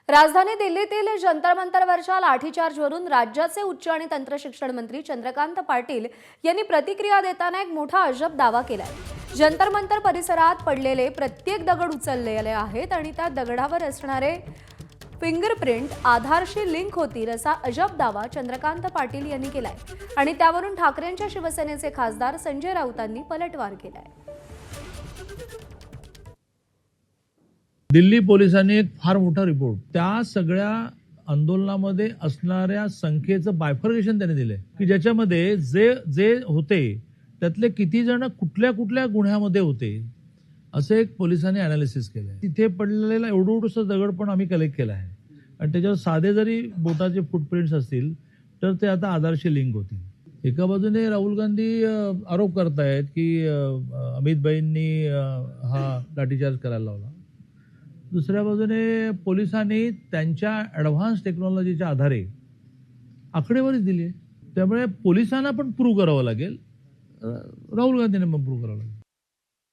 राजधानी दिल्लीतील जंतर मंतरवरच्या लाठीचार्जवरून राज्याचे उच्च आणि तंत्र शिक्षण मंत्री चंद्रकांत पाटील यांनी प्रतिक्रिया देताना एक मोठा अजब दावा केलाय। जंतर मंतर परिसरात पडलेले प्रत्येक दगड उचललेले आहेत आणि त्या दगडावर असणारे फिंगरप्रिंट आधारशी लिंक होतील असा अजब दावा चंद्रकांत पाटील यांनी केलाय आणि त्यावरून ठाकरेंच्या शिवसेनेचे खासदार संजय राऊतांनी पलटवार केलाय। दिल्ली पोलिसांनी एक फार मोठा रिपोर्ट त्या सगळ्या आंदोलनामध्ये असणाऱ्या संख्येचं बायफर्गेशन त्यांनी दिलंय की ज्याच्यामध्ये जे जे होते त्यातले किती जण कुठल्या कुठल्या गुन्ह्यामध्ये होते असं एक पोलिसांनी अनालिसिस केलंय। तिथे पडलेला एवढंसं दगड पण आम्ही कलेक्ट केला आहे आणि त्याच्यावर साधे जरी बोटाचे फुटप्रिंट्स असतील तर ते आता आधारशी लिंक होतील। एका बाजूने राहुल गांधी आरोप करतायत की अमित भाईंनी हा लाठीचार्ज करायला लावला, दुसऱ्या बाजूने पोलिसांनी त्यांच्या ॲडव्हान्स टेक्नॉलॉजीच्या आधारे आकडेवारी दिली आहे। त्यामुळे पोलिसांना पण प्रूव्ह करावं लागेल, राहुल गांधींना पण प्रूव्ह करावं लागेल।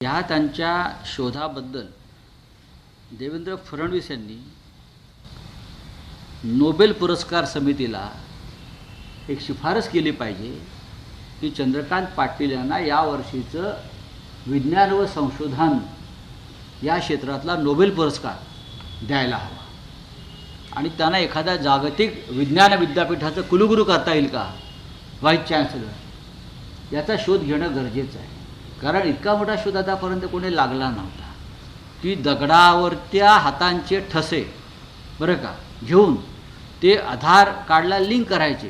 या त्यांच्या शोधाबद्दल देवेंद्र फडणवीस यांनी नोबेल पुरस्कार समितीला एक शिफारस केली पाहिजे की चंद्रकांत पाटील यांना यावर्षीचं विज्ञान व संशोधन या क्षेत्रातला नोबेल पुरस्कार द्यायला हवा आणि त्यांना एखाद्या जागतिक विज्ञान विद्यापीठाचं कुलगुरू करता येईल का, व्हाईस चान्सलर, याचा शोध घेणं गरजेचं आहे। कारण इतका मोठा शोध आतापर्यंत कोणी लागला नव्हता की दगडावरच्या हातांचे ठसे बरं का घेऊन ते आधार कार्डला लिंक करायचे।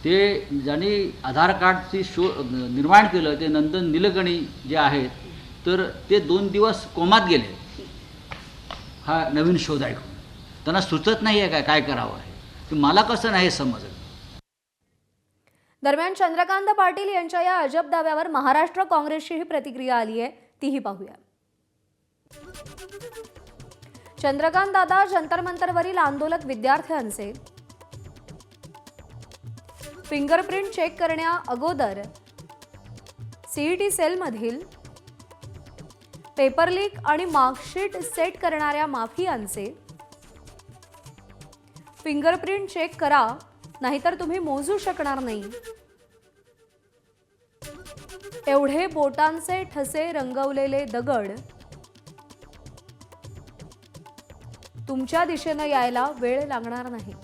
ते ज्यांनी आधार कार्डची निर्माण केलं ते नंदन निलकणी जे आहेत तर ते 2 दिवस कोमात गेले हा नवीन शोध ऐकून। त्यांना सुचत नाही आहे काय करावं आहे, की मला कसं नाही समजलं। दरम्यान चंद्रकांत पाटील यांच्या या अजब दाव्यावर महाराष्ट्र काँग्रेसचीही प्रतिक्रिया आली आहे, तीही पाहूया। चंद्रकांत दादा जंतर मंतरवरील आंदोलक विद्यार्थ्यांचे फिंगरप्रिंट चेक करण्या अगोदर सीईटी सेलमधील पेपर लीक आणि मार्कशीट सेट करणाऱ्या माफियांचे फिंगरप्रिंट चेक करा, नाहीतर तुम्ही मोजू शकणार नाही। एवढे बोटांचे ठसे रंगवलेले दगड तुमच्या दिशेने यायला वेळ लागणार नाही।